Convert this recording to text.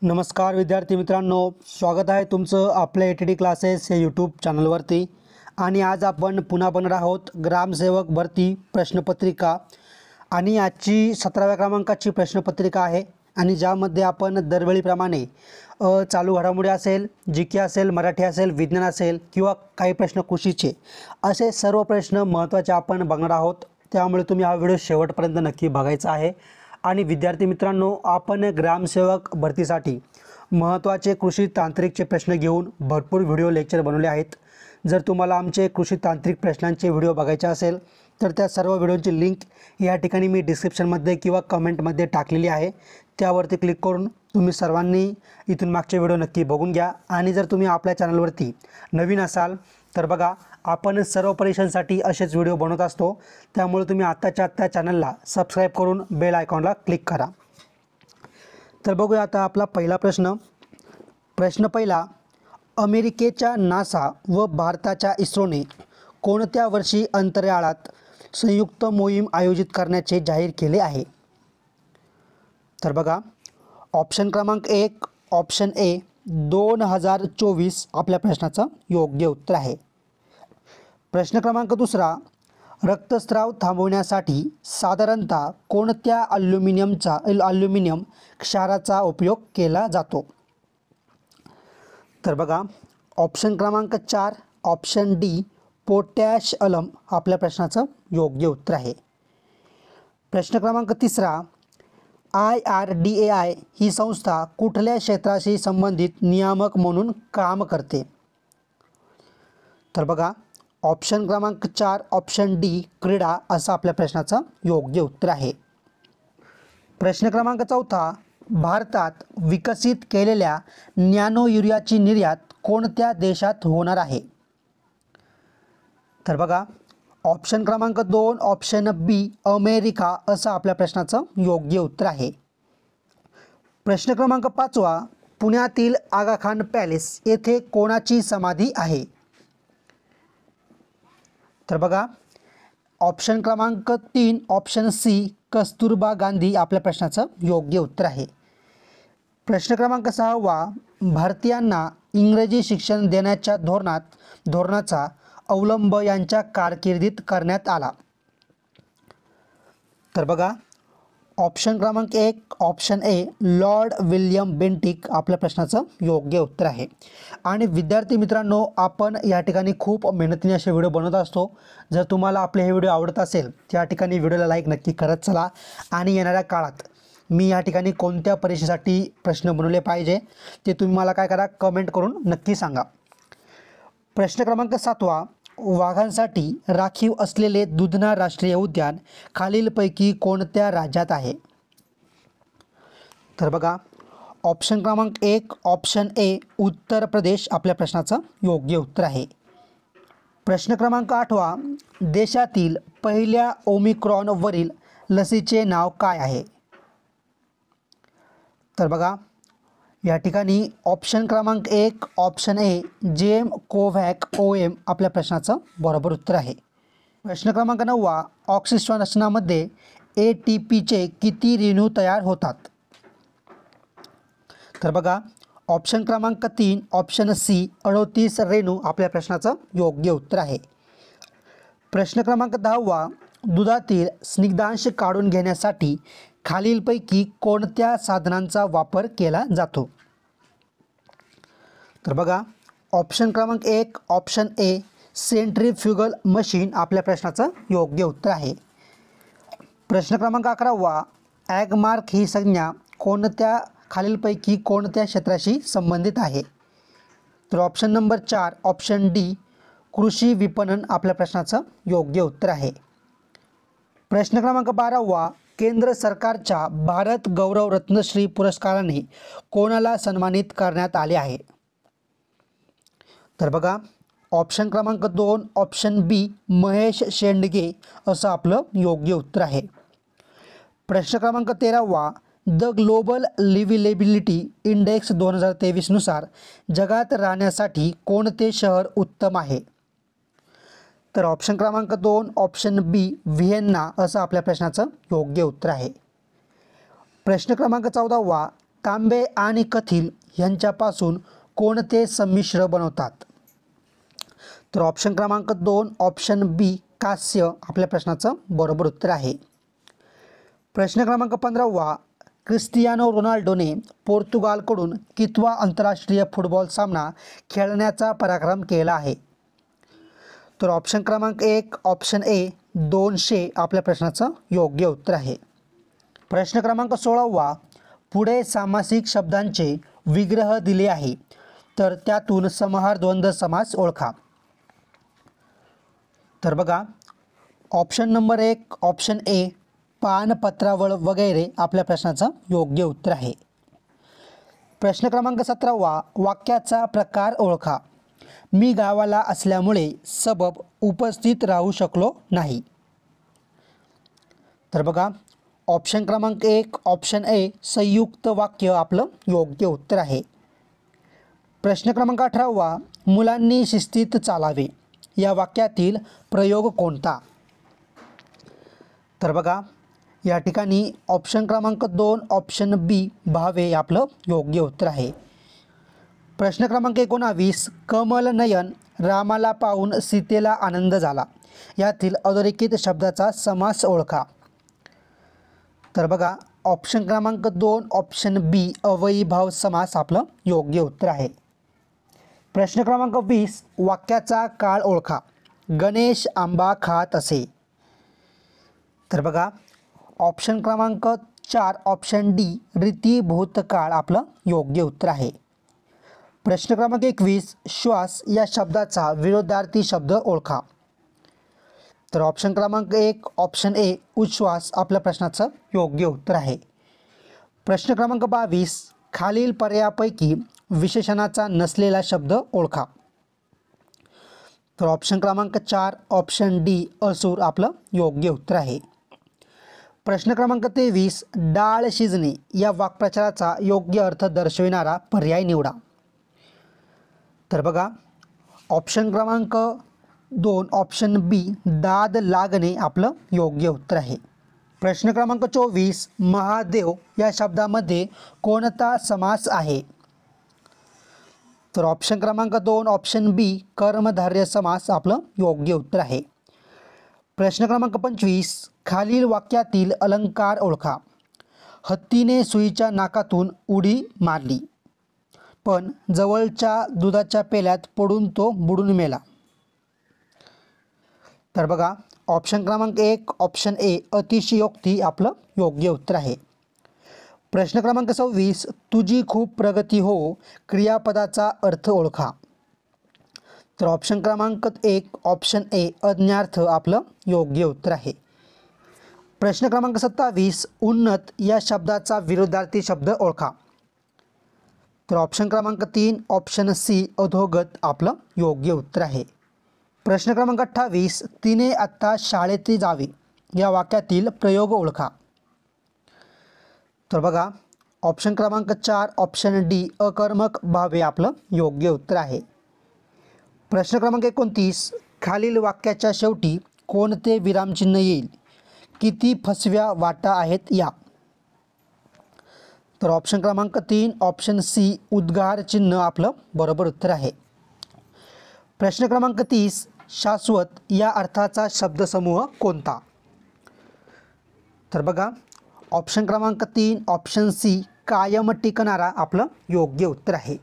नमस्कार विद्यार्थी मित्रांनो, स्वागत आहे तुमचं आपल्या एटीडी क्लासेस या यूट्यूब चॅनलवरती। आणि आज आपण पुन्हा बनणार आहोत ग्रामसेवक भरती प्रश्नपत्रिका। आणि आजची 17व्या क्रमांकाची प्रश्नपत्रिका आहे आणि ज्यामध्ये आपण दरवेळीप्रमाणे चालू घडामोडी असेल, जीके असेल, मराठी असेल, विज्ञान असेल किंवा काही प्रश्न कृषीचे असे सर्व प्रश्न महत्त्वाचे आपण बघणार आहोत। त्यामुळे तुम्ही हा व्हिडिओ शेवटपर्यंत नक्की बघायचा आहे। आणि विद्यार्थी मित्रांनो, आपण ग्रामसेवक भरतीसाठी महत्त्वाचे कृषी तांत्रिकचे प्रश्न घेऊन भरपूर व्हिडिओ लेक्चर बनवले आहेत। जर तुम्हाला आमचे कृषी तांत्रिक प्रश्नांचे व्हिडिओ बघायचे असेल तर त्या सर्व व्हिडिओची लिंक या ठिकाणी मी डिस्क्रिप्शनमध्ये किंवा कमेंटमध्ये टाकलेली आहे। त्यावरती क्लिक करून तुम्ही सर्वांनी इथून मागचे व्हिडिओ नक्की बघून घ्या। आणि जर तुम्ही आपल्या चॅनलवरती नवीन असाल तर बघा, आपण सर्व परीक्षांसाठी असेच व्हिडिओ बनवत असतो। त्यामुळे तुम्ही आत्ताच्या आत्ता चॅनलला सबस्क्राईब करून बेल आयकॉनला क्लिक करा। तर बघूया आता आपला पहिला प्रश्न पहिला, अमेरिकेच्या नासा व भारताच्या इस्रोने कोणत्या वर्षी अंतराळात संयुक्त मोहीम आयोजित करण्याचे जाहीर केले आहे? तर बघा, ऑप्शन क्रमांक 1 ऑप्शन ए 2024 आपल्या प्रश्नाचं योग्य उत्तर आहे। प्रश्न क्रमांक दुसरा, रक्तस्राव थांबवण्यासाठी साधारणतः कोणत्या ॲल्युमिनियम क्षाराचा उपयोग केला जातो? तर बघा, ऑप्शन क्रमांक 4 ऑप्शन डी पोटॅश अलम आपल्या प्रश्नाचं योग्य उत्तर आहे। प्रश्न क्रमांक तिसरा, IRDAI ही संस्था कुठल्या क्षेत्राशी संबंधित नियामक म्हणून काम करते? तर बघा, ऑप्शन क्रमांक 4 ऑप्शन डी क्रीडा असं आपल्या प्रश्नाचं योग्य उत्तर आहे। प्रश्न क्रमांक चौथा, भारतात विकसित केलेल्या नॅनो युरियाची निर्यात कोणत्या देशात होणार आहे? तर बघा, ऑप्शन क्रमांक 2 ऑप्शन बी अमेरिका असं आपल्या प्रश्नाचं योग्य उत्तर आहे। प्रश्न क्रमांक 5, पुण्यातील आगा खान पॅलेस येथे कोणाची समाधी आहे? तर बघा, ऑप्शन क्रमांक 3 ऑप्शन सी कस्तुरबा गांधी आपल्या प्रश्नाचं योग्य उत्तर आहे। प्रश्न क्रमांक 6, भारतीयांना इंग्रजी शिक्षण देण्याच्या धोरणाचा अवलंब यांच्या कारकिर्दीत करण्यात आला? तर बघा, ऑप्शन क्रमांक 1 option A Lord William Bentinck आपल्या प्रश्नाचं योग्य उत्तर आहे। आणि विद्यार्थी मित्रांनो, आपण या ठिकाणी खूप मेहनतीने असे व्हिडिओ बनवत असतो। जर तुम्हाला आपले हे व्हिडिओ आवडत असेल त्या ठिकाणी व्हिडिओला लाईक नक्की करत चला। आणि येणाऱ्या काळात मी या ठिकाणी कोणत्या परीक्षेसाठी प्रश्न बनवले पाहिजे ते तुम्ही मला काय करा, कमेंट करून नक्की सांगा। प्रश्न क्रमांक 7, वाघांसाठी राखीव असलेले दुधना राष्ट्रीय उद्यान खालीलपैकी कोणत्या राज्यात आहे? तर बघा, ऑप्शन क्रमांक 1 ऑप्शन ए उत्तर प्रदेश आपल्या प्रश्नाचं योग्य उत्तर आहे। प्रश्न क्रमांक 8, देशातील पहिल्या ओमिक्रॉन वरील लसीचे नाव काय आहे? तर बघा, या ठिकाणी ऑप्शन क्रमांक 1 ऑप्शन ए जेम कोव्हॅक OM आपल्या प्रश्नाचं बरोबर उत्तर आहे। प्रश्न क्रमांक 9, ऑक्सिश्वसनामध्ये ATPचे किती रेणू तयार होतात? तर बघा, ऑप्शन क्रमांक 3 ऑप्शन सी 38 रेणू आपल्या प्रश्नाचं योग्य उत्तर आहे। प्रश्न क्रमांक 10, दुधातील स्निग्धांश काढून घेण्यासाठी खालीलपैकी कोणत्या साधनांचा वापर केला जातो? तर बघा, ऑप्शन क्रमांक 1 ऑप्शन ए सेंट्रीफ्युगल मशीन आपल्या प्रश्नाचं योग्य उत्तर आहे। प्रश्न क्रमांक 11, ॲगमार्क ही संज्ञा खालीलपैकी कोणत्या क्षेत्राशी संबंधित आहे? तर ऑप्शन नंबर 4 ऑप्शन डी कृषी विपणन आपल्या प्रश्नाचं योग्य उत्तर आहे। प्रश्न क्रमांक 12, केंद्र सरकारच्या भारत गौरव रत्नश्री पुरस्काराने कोणाला सन्मानित करण्यात आले आहे? तर बघा, ऑप्शन क्रमांक 2 ऑप्शन बी महेश शेंडगे असं आपलं योग्य उत्तर आहे। प्रश्न क्रमांक 13, द ग्लोबल लिव्हिलेबिलिटी इंडेक्स 2023 नुसार जगात राहण्यासाठी कोणते शहर उत्तम आहे? तर ऑप्शन क्रमांक 2 ऑप्शन बी व्हिएन्ना असं आपल्या प्रश्नाचं योग्य उत्तर आहे। प्रश्न क्रमांक 14, तांबे आणि कथील यांच्यापासून कोणते संमिश्र बनवतात? तर ऑप्शन क्रमांक 2 ऑप्शन बी कांस्य आपल्या प्रश्नाचं बरोबर उत्तर आहे. प्रश्न क्रमांक 15 क्रिस्टियानो रोनाल्डोने पोर्तुगालकडून कितवा आंतरराष्ट्रीय फुटबॉल सामना खेळण्याचा पराक्रम केला आहे? तर ऑप्शन क्रमांक 1 ऑप्शन ए 200 आपल्या प्रश्नाचं योग्य उत्तर आहे. प्रश्न क्रमांक 16 पुढे सामासिक शब्दांचे विग्रह दिले आहे, तर त्यातून समाहार द्वंद्व समास ओळखा. तर बघा ऑप्शन नंबर 1 ऑप्शन ए पान, पत्रावळ वगैरे आपल्या प्रश्नाचं योग्य उत्तर आहे. प्रश्न क्रमांक 17 वाक्याचा प्रकार ओळखा. मी गावाला असल्यामुळे सबब उपस्थित राहू शकलो नाही. तर बघा ऑप्शन क्रमांक 1 ऑप्शन ए संयुक्त वाक्य आपलं योग्य उत्तर आहे. प्रश्न क्रमांक 18 मुलांनी शिस्तीत चालावे या वाक्यातील प्रयोग कोणता? तर बघा या ठिकाणी ऑप्शन क्रमांक 2 ऑप्शन बी भावे आपलं योग्य उत्तर आहे. प्रश्न क्रमांक 19 कमल नयन रामाला पाहून सीतेला आनंद झाला यातील अधोरेखित शब्दाचा समास ओळखा. तर बघा ऑप्शन क्रमांक 2 ऑप्शन बी अव्ययीभाव समास आपलं योग्य उत्तर आहे. प्रश्न क्रमांक 20 वाक्याचा काळ ओळखा. गणेश आंबा खात असे. तर बघा ऑप्शन क्रमांक 4 ऑप्शन डी रीती भूतकाळ आपलं योग्य उत्तर आहे. प्रश्न क्रमांक 21 श्वास या शब्दाचा विरोधार्थी शब्द ओळखा. तर ऑप्शन क्रमांक 1 ऑप्शन ए उच्छ्वास आपल्या प्रश्नाचं योग्य उत्तर आहे. प्रश्न क्रमांक 22 खालील पर्यायापैकी विशेषणाचा नसलेला शब्द ओळखा. तर ऑप्शन क्रमांक 4 ऑप्शन डी असुर आपलं योग्य उत्तर आहे. प्रश्न क्रमांक 23 डाळ शिजणे या वाक्प्रचाराचा योग्य अर्थ दर्शविणारा पर्याय निवडा. तर बघा ऑप्शन क्रमांक 2 ऑप्शन बी दाद लागणे आपलं योग्य उत्तर आहे. प्रश्न क्रमांक 24 महादेव या शब्दामध्ये कोणता समास आहे? तर ऑप्शन क्रमांक 2 ऑप्शन बी कर्मधारय समास आपलं योग्य उत्तर आहे. प्रश्न क्रमांक 25 खालील वाक्यातील अलंकार ओळखा. हत्तीने सुईच्या नाकातून उडी मारली पण जवळच्या दुधाच्या पेल्यात पडून तो बुडून मेला. तर बघा ऑप्शन क्रमांक 1 ऑप्शन ए अतिशयोक्ती आपलं योग्य उत्तर आहे. प्रश्न क्रमांक 26 तुझी खूप प्रगती हो क्रियापदाचा अर्थ ओळखा. तर ऑप्शन क्रमांक 1 ऑप्शन ए अज्ञार्थ आपलं योग्य उत्तर आहे. प्रश्न क्रमांक 27 उन्नत या शब्दाचा विरोधार्थी शब्द ओळखा. तर ऑप्शन क्रमांक 3 ऑप्शन सी अधोगत आपलं योग्य उत्तर आहे. प्रश्न क्रमांक 28 तिने आत्ता शाळेत जावे या वाक्यातील प्रयोग ओळखा. तर बघा ऑप्शन क्रमांक 4 ऑप्शन डी अकर्मक भावे आपलं योग्य उत्तर आहे. प्रश्न क्रमांक 29 खालील वाक्याच्या शेवटी कोणते विरामचिन्ह येईल? किती फसव्या वाटा आहेत या. तर ऑप्शन क्रमांक 3 ऑप्शन सी उद्गार चिन्ह आपलं बरोबर उत्तर आहे. प्रश्न क्रमांक 30 शाश्वत या अर्थाचा शब्दसमूह कोणता? तर बघा ऑप्शन क्रमांक 3 ऑप्शन सी कायम टिकणारा आपलं योग्य उत्तर आहे.